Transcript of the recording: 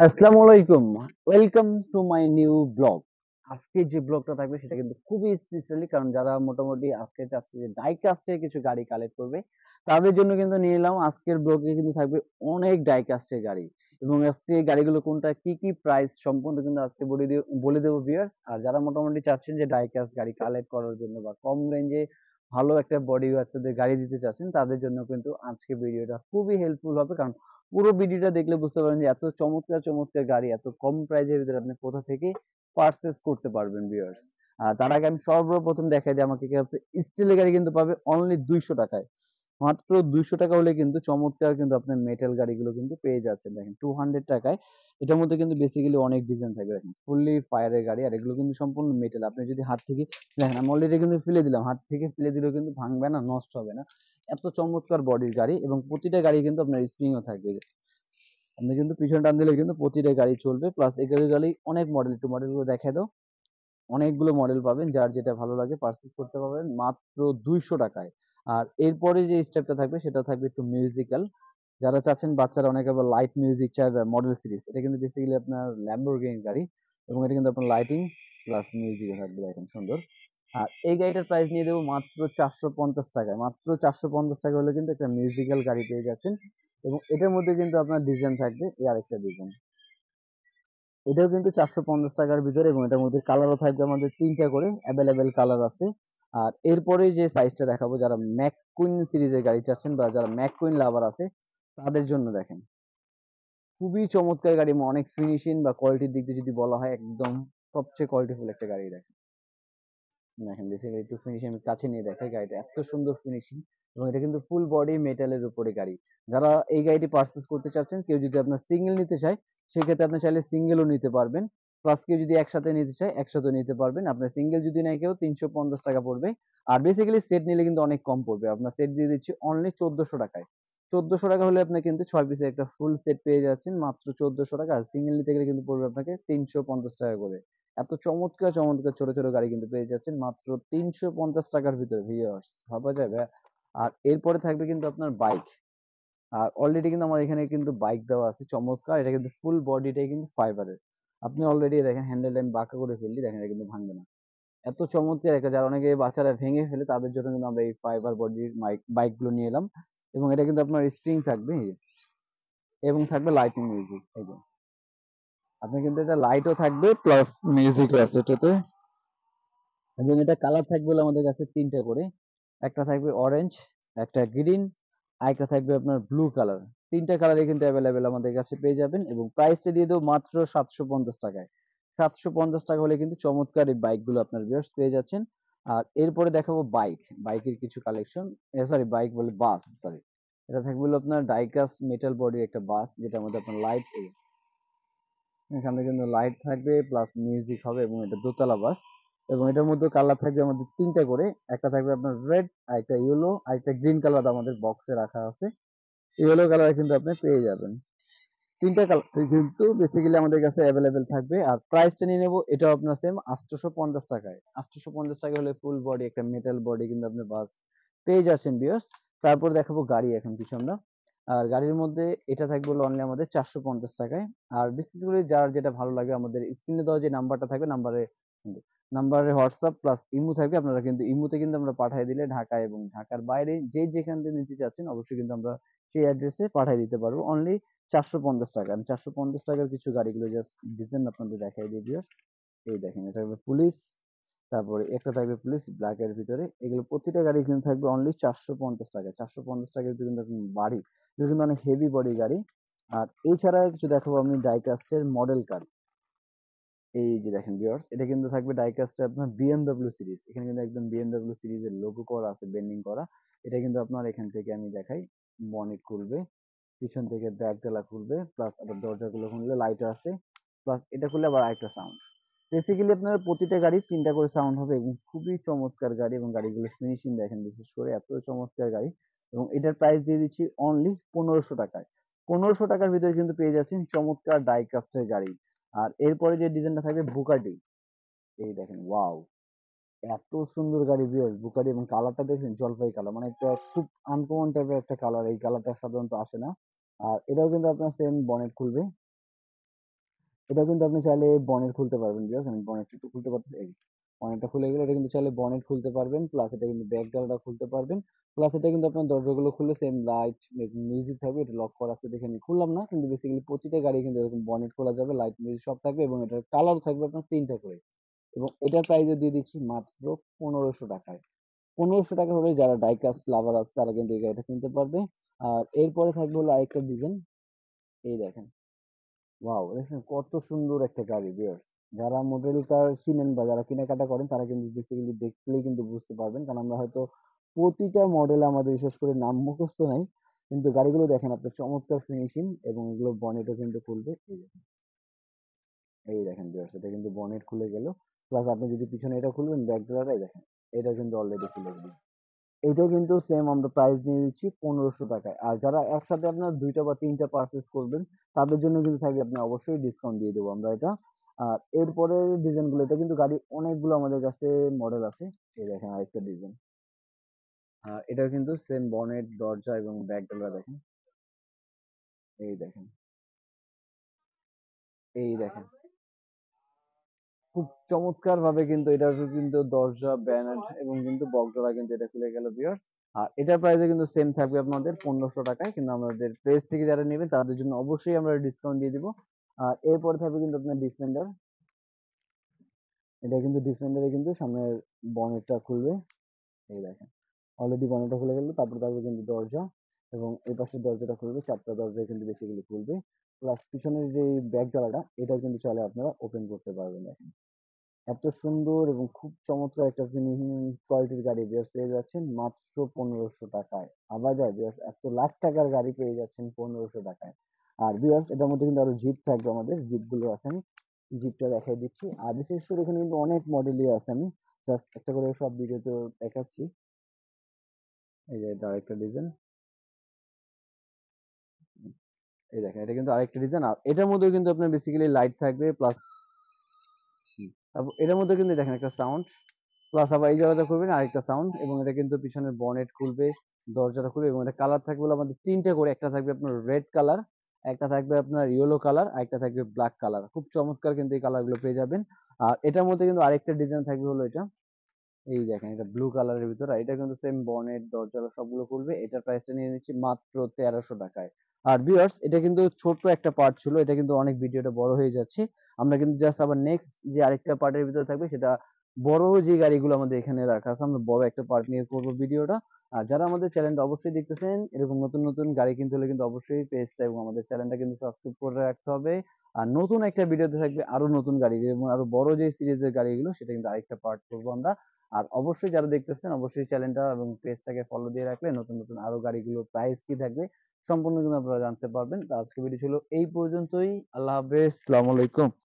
আসসালামু আলাইকুম। Welcome to my new blog. আজকে যে ব্লগটা থাকবে সেটা কিন্তু খুবই স্পেশালি, কারণ যারা মোটামুটি আজকে চাচ্ছে যে ডাই কাস্টের কিছু গাড়ি কালেক্ট করবে, তাদের জন্য কিন্তু নিয়ে এলাম। আজকের ব্লগে কিন্তু থাকবে অনেক ডাই কাস্টের গাড়ি, এবং আজকে এই গাড়িগুলো কোনটা কি প্রাইস সম্পূর্ণ কিন্তু আজকে বলে দেবো ভিউয়ার্স। আর যারা মোটামুটি চাচ্ছেন যে ডাই কাস্ট গাড়ি কালেক্ট করার জন্য বা কম রেঞ্জে ভালো একটা বডি বাচ্চাদের গাড়ি দিতে চাচ্ছেন, তাদের জন্য কিন্তু আজকে ভিডিওটা খুবই হেল্পফুল হবে। কারণ পুরো ভিডিওটা দেখলে বুঝতে পারবেন যে এত চমৎকার চমৎকার গাড়ি এত কম প্রাইজের ভিতরে আপনি কোথা থেকে পারচেস করতে পারবেন ভিউয়ার্স। তার আগে আমি সর্বপ্রথম দেখাই যে আমাকে কাছে স্টিলের গাড়ি কিন্তু পাবে অনলি 200 টাকায়। মাত্র 200 টাকা হলে কিন্তু চমৎকার কিন্তু আপনার মেটাল গাড়িগুলো কিন্তু পেয়ে যাচ্ছেন। দেখেন 200 টাকায় এটার মধ্যে কিন্তু বেসিক্যালি অনেক ডিজাইন থাকবে। দেখেন ফুললি ফায়ারের গাড়ি, আর এগুলো কিন্তু সম্পূর্ণ মেটাল। আপনি যদি হাত থেকে দেখেন, আমি অলরেডি কিন্তু ফেলে দিলাম, হাত থেকে ফেলে দিলেও কিন্তু ভাঙবে না, নষ্ট হবে না। এত চমৎকার বডির গাড়ি, এবং প্রতিটা গাড়ি কিন্তু আপনার স্প্রিংও থাকবে। আপনি কিন্তু পিছনে টান দিলে কিন্তু প্রতিটা গাড়ি চলবে। প্লাস এগুলো গাড়ি অনেক মডেল, একটু মডেলগুলো দেখায় দাও। অনেকগুলো মডেল পাবেন, যার যেটা ভালো লাগে পারচেজ করতে পারবেন মাত্র 200 টাকায়। আর এরপরে যে স্টেপটা থাকবে সেটা থাকবে একটু মিউজিক্যাল। যারা চাচ্ছেন বাচ্চারা অনেকে আবার লাইট মিউজিক চায় বা মডেল সিরিজ, এটা কিন্তু বেসিক্যালি আপনার ল্যাম্বরগিনি গাড়ি, এবং এটা কিন্তু আপনার লাইটিং প্লাস মিউজিক থাকবে, দেখেন সুন্দর। আর এই গাড়িটার প্রাইস নিয়ে দেবো মাত্র 450 টাকায়। মাত্র 450 টাকা হলে কিন্তু একটা মিউজিক্যাল গাড়ি পেয়ে যাচ্ছেন। এবং এটার মধ্যে কিন্তু আপনার ডিজাইন থাকবে, এই আরেকটা ডিজাইন, এটাও কিন্তু 450 টাকার ভিতরে, এবং এটার মধ্যে কালারও থাকবে আমাদের তিনটা করে অ্যাভেলেবেল কালার আছে। আর এরপরে যে সাইজটা দেখাবো, যারা ম্যাককুইন সিরিজের গাড়ি চাচ্ছেন বা যারা ম্যাককুইন লাভার আছে, তাদের জন্য দেখেন খুবই চমৎকার গাড়ি। অনেক ফিনিশিং বা কোয়ালিটির দিক দিয়ে যদি বলা হয়, একদম সবচেয়ে কোয়ালিটিফুল একটা গাড়ি। দেখেন দেখেন বেসিক্যালি একটু ফিনিশিং আমি কাছে নিয়ে দেখাই, গাড়িটা এত সুন্দর ফিনিশিং। এবং এটা কিন্তু ফুল বডি মেটালের উপরে গাড়ি। যারা এই গাড়িটি পারচেস করতে চাচ্ছেন, কেউ যদি আপনার সিঙ্গেল নিতে চায়, সেক্ষেত্রে আপনি চাইলে সিঙ্গেলও নিতে পারবেন। প্লাস কেউ যদি একসাথে নিতে চায়, একসাথে নিতে পারবেন। আপনার সিঙ্গেল যদি নেয় কেউ, 350 টাকা পড়বে। আর বেসিক্যালি সেট নিলে কিন্তু অনেক কম পড়বে। আপনার সেট দিয়ে দিচ্ছি অনলি 1400 টাকায়। 1400 টাকা হলে আপনি কিন্তু 6 পিসের একটা ফুল সেট পেয়ে যাচ্ছেন মাত্র 1400 টাকা। আর সিঙ্গেল নিতে গেলে কিন্তু পড়বে আপনাকে 350 টাকা করে। এত চমৎকার চমৎকার ছোট ছোট গাড়ি কিন্তু পেয়ে যাচ্ছেন মাত্র 350 টাকার ভিতরে ভিউয়ার্স, ভাবা যায় ভাই? আর এরপরে থাকবে কিন্তু আপনার বাইক। আর অলরেডি কিন্তু আমার এখানে কিন্তু বাইক দেওয়া আছে চমৎকার। এটা কিন্তু ফুল বডিটাই কিন্তু ফাইবারের। আপনি অলরেডি দেখেন হ্যান্ডেল আমি বাঁকা করে ফেললি, দেখেন এটা কিন্তু ভাঙবে না। এত চমৎকার একটা, যারা অনেকে বাচ্চারা ভেঙে ফেলে তাদের জন্য কিন্তু আমরা এই ফাইবার বডির বাইক গুলো নিয়ে এলাম। এবং এটা কিন্তু আপনার স্প্রিং থাকবে, এই যে, এবং থাকবে লাইটিং মিউজিক, এই যে আপনি কিন্তু এটা লাইটও থাকবে প্লাস মিউজিকও আছে এটাতে। এবং এটা কালার থাকবে হলো আমাদের কাছে তিনটা করে। একটা থাকবে অরেঞ্জ, একটা গ্রিন, আর একটা থাকবে আপনার ব্লু কালার। তিনটা কালারই কিন্তু অ্যাভেলেবেল আমাদের কাছে পেয়ে যাবেন, এবং প্রাইসটা দিয়ে দেবো মাত্র 750 টাকায়। 750 টাকা হলে কিন্তু চমৎকার এই বাইকগুলো আপনার ভিউয়ার্স পেয়ে যাচ্ছেন। আর এরপরে দেখাবো বাইকের কিছু কালেকশন। সরি, বাইক বলে বাস, সরি। এটা থাকবে হলো আপনার ডাইকাস মেটাল বডির একটা বাস, যেটার মধ্যে আপনার লাইট, এখানে কিন্তু লাইট থাকবে প্লাস মিউজিক হবে, এবং এটা দোতলা বাস। এবং এটার মধ্যে কালার থাকবে আমাদের তিনটা করে। একটা থাকবে আপনার রেড, আর একটা ইয়েলো, আর একটা গ্রিন কালার আমাদের বক্সে রাখা আছে। ইয়েলো কালার কিন্তু আপনি পেয়ে যাবেন। তিনটা কালার কিন্তু বেসিক্যালি আমাদের কাছে অ্যাভেলেবেল থাকবে। আর প্রাইসটা নিয়ে নেবো, এটাও আপনার সেম 850 টাকায়। 850 টাকা হলে ফুল বডি একটা মেটাল বডি কিন্তু আপনি বাস পেয়ে যাচ্ছেন বিয়স। তারপর দেখাবো গাড়ি এখন কিছু আমরা। আর গাড়ির মধ্যে এটা থাকবে হলো অনলি আমাদের 450 টাকায়। আর বিশেষ করে যার যেটা ভালো লাগে, আমাদের স্ক্রিনে দেওয়া যে নাম্বারটা থাকবে, নাম্বারে হোয়াটসঅ্যাপ প্লাস ইমো থাকবে। আপনারা কিন্তু ইমোতে কিন্তু আমরা পাঠিয়ে দিলে ঢাকায় এবং ঢাকার বাইরে যে যেখান থেকে নিতে চাচ্ছেন, অবশ্যই কিন্তু আমরা সেই অ্যাড্রেসে পাঠিয়ে দিতে পারবো অনলি 450 টাকা। আমি 450 টাকার কিছু গাড়িগুলো জাস্ট ডিজাইন আপনাদের দেখাই দিই ভিউয়ার্স। এই দেখেন, এটা হবে পুলিশ, তারপরে একটা থাকবে পুলিশ ব্ল্যাক এর ভিতরে। এগুলো প্রতিটা গাড়ি কিন্তু থাকবে অনলি 450 টাকা। 450 টাকায় কিন্তু আপনি বাড়ি, এগুলো কিন্তু অনেক হেভি বডি গাড়ি। আর এছাড়া কিছু দেখাবো আমি ডাইকাস্টের মডেল কার। এই যে দেখেন ভিউয়ার্স, এটা কিন্তু থাকবে ডাইকাস্টে আপনার বিএমডব্লিউ সিরিজ। এখানে কিন্তু একদম বিএমডব্লিউ সিরিজের লোগো করা আছে, বেন্ডিং করা। এটা কিন্তু আপনার এখান থেকে আমি দেখাই, বনেট খুলবে, পিছন থেকে ব্যাক ডালা খুলবে, প্লাস আবার দরজাগুলো খুললে লাইট আছে, প্লাস এটা খুললে আবার আরেকটা সাউন্ড। বেসিক্যালি আপনার প্রতিটা গাড়ি তিনটা করে সাউন্ড হবে, এবং খুবই চমৎকার গাড়ি। এবং গাড়িগুলো ফিনিশিং দেখেন, বিশেষ করে এত চমৎকার গাড়ি। এবং এটার প্রাইস দিয়ে দিচ্ছি অনলি 1500 টাকায়। 1500 টাকার ভিতরে কিন্তু পেয়ে যাচ্ছেন চমৎকার ডাইকাস্টের গাড়ি। আর এরপরে যে ডিজাইনটা থাকবে বুকাটি, এই দেখেন ওয়াও, এত সুন্দর গাড়ি ভিউয়ার্স বুকাটি। এবং কালারটা দেখছেন, জলপাই কালার, মানে একটা খুব আনকমন টাইপের একটা কালার। এই কালারটা সাধারণত আসে না। আর এটাও কিন্তু আপনার সেম বনেট খুলবে, এটা কিন্তু আপনি চাইলে বনেট খুলতে পারবেন। ভিউয়ার্স আমি বনেটটা একটু খুলতে পারতেছি, এই বনেটটা খুলে গেলে এটা কিন্তু চাইলে বনেট খুলতে পারবেন, প্লাস এটা কিন্তু ব্যাক ডালাটা খুলতে পারবেন, প্লাস এটা কিন্তু আপনার দরজাগুলো খুললে সেম লাইট মিউজিক থাকবে। এটা লক করা আছে দেখে আমি খুললাম না, কিন্তু বেসিক্যালি প্রতিটা গাড়ি কিন্তু এরকম বনেট খোলা যাবে, লাইট মিউজিক সব থাকবে এবং এটার কালার থাকবে আপনার 3টা করে। এবং এটার প্রাইসও দিয়ে দিচ্ছি মাত্র 1500 টাকায়। 1500 টাকা হলে যারা ডাইকাস্ট লাভার আছে তারা কিন্তু এই গাড়িটা কিনতে পারবে। আর এরপরে থাকবে হলো আরেকটা ডিজাইন, এই দেখেন, ওয়াও! দেখছেন কত সুন্দর একটা গাড়ি ভিউয়ার্স। যারা মডেল কার চিনেন বা যারা কেনাকাটা করেন তারা কিন্তু বেসিক্যালি দেখলেই কিন্তু বুঝতে পারবেন। কারণ আমরা হয়তো প্রতিটা মডেল আমাদের বিশেষ করে নাম মুখস্থ নাই। কিন্তু গাড়িগুলো দেখেন আপনার চমৎকার ফিনিশিং এবং এগুলো বনেটও কিন্তু খুলবে। এই দেখেন ভিউয়ার্স এটা কিন্তু বনেট খুলে গেল। প্লাস আপনি যদি পিছনে এটা খুলবেন ব্যাক ডোরটাই দেখেন। এটা কিন্তু অলরেডি খুলে গেল। এটাও কিন্তু সেম আমরা প্রাইস নিয়ে দিচ্ছি 1500 টাকায়। আর যারা একসাথে আপনার ২ টা বা ৩ টা পারচেজ করবেন, তাদের জন্য কিন্তু থাকবে আপনার অবশ্যই ডিসকাউন্ট দিয়ে দেবো আমরা এটা। আর এরপরের ডিজাইনগুলো এটা কিন্তু গাড়ি অনেকগুলো আমাদের কাছে মডেল আছে। এই দেখেন আরেকটা ডিজাইন। এটাও কিন্তু সেম বনেট, দরজা এবং ব্যাক ডোরটা দেখেন। এই দেখেন, এই দেখেন। খুব চমৎকারভাবে কিন্তু এটার কিন্তু দরজা, ব্যানেট এবং কিন্তু বগডোরা কিন্তু এটা খুলে গেল ভিউয়ার্স। আর এটার প্রাইসও কিন্তু সেম থাকবে আপনাদের 1500 টাকায়। কিন্তু আমাদের পেজ থেকে যারা নেবেন তাদের জন্য অবশ্যই আমরা ডিসকাউন্ট দিয়ে দিব। আর এরপরে থাকবে কিন্তু আপনার ডিফেন্ডার। এটা কিন্তু ডিফেন্ডারে কিন্তু সামনের বনেটটা খুলবে। এই দেখেন। অলরেডি বনেটটা খুলে গেল। তারপর থাকবে কিন্তু দরজা এবং এই পাশের দরজাটা খুলবে। ৪ টা দরজাই কিন্তু বেসিক্যালি খুলবে। প্লাস পিছনের যে ব্যাক ডালাটা এটাও কিন্তু চাইলে আপনারা ওপেন করতে পারবেন দেখেন। এত সুন্দর এবং খুব চমৎকার একটা ফিনিশিং কোয়ালিটির গাড়ি ভিউয়ার্স পেয়ে যাচ্ছেন মাত্র 1500 টাকায়। ভাবা যায় ভিউয়ার্স এত লাখ টাকার গাড়ি পেয়ে যাচ্ছেন 1500 টাকায়। আর ভিউয়ার্স এটার মধ্যে কিন্তু আরো জিপ থাকবে, আমাদের জিপ গুলো আছে, আমি জিপটা দেখাই দিচ্ছি। আর বিশেষ করে এখানে কিন্তু অনেক মডেলই আছে, আমি জাস্ট একটা করে সব ভিডিওতে দেখাচ্ছি। এই যে এটা আরেকটা ডিজাইন, এই দেখেন এটা কিন্তু আরেকটা ডিজাইন। আর এটার মধ্যেও কিন্তু আপনার বেসিক্যালি লাইট থাকবে, প্লাস তারপর এটার মধ্যে কিন্তু দেখেন একটা সাউন্ড, প্লাস আবার এই জায়গাটা খুলবেন আরেকটা সাউন্ড এবং এটা কিন্তু পিছনের বনেট খুলবে, দরজাটা খুলবে এবং এটা কালার থাকবে হলো আমাদের 3টে করে। একটা থাকবে আপনার রেড কালার, একটা থাকবে আপনার ইয়েলো কালার, আর একটা থাকবে ব্ল্যাক কালার। খুব চমৎকার কিন্তু এই কালারগুলো পেয়ে যাবেন। আর এটার মধ্যে কিন্তু আরেকটা ডিজাইন থাকবে হলো এটা, এই দেখেন এটা ব্লু কালারের ভিতর। আর এটা কিন্তু সেম বনেট, দরজা সবগুলো খুলবে। এটার প্রাইসটা নিয়ে নিচ্ছি মাত্র 1300 টাকায়। আর ভিউয়ার্স এটা কিন্তু ছোট্ট একটা পার্ট ছিল, এটা কিন্তু অনেক ভিডিওটা বড় হয়ে যাচ্ছে। আমরা কিন্তু জাস্ট আবার নেক্সট যে আরেকটা পার্টের ভিতরে থাকবে সেটা বড় যে গাড়িগুলো আমাদের এখানে রাখা আছে আমরা বড় একটা পার্ট নিয়ে করব ভিডিওটা। আর যারা আমাদের চ্যানেলটা অবশ্যই দেখতেছেন এরকম নতুন নতুন গাড়ি কিনতে হলে কিন্তু অবশ্যই পেজটা এবং আমাদের চ্যানেলটা কিন্তু সাবস্ক্রাইব করে রাখতে হবে। আর নতুন একটা ভিডিওতে থাকবে আরো নতুন গাড়ি এবং আরো বড় যে সিরিজের গাড়িগুলো সেটা কিন্তু আরেকটা পার্ট করবো আমরা। আর অবশ্যই যারা দেখতেছেন অবশ্যই চ্যানেলটা এবং পেজটাকে ফলো দিয়ে রাখলে নতুন নতুন আরো গাড়িগুলোর প্রাইস কি থাকবে সম্পূর্ণ কিন্তু আপনারা জানতে পারবেন। তো আজকে ভিডিও ছিল এই পর্যন্তই। আল্লাহ হাফেজ, আসসালামু আলাইকুম।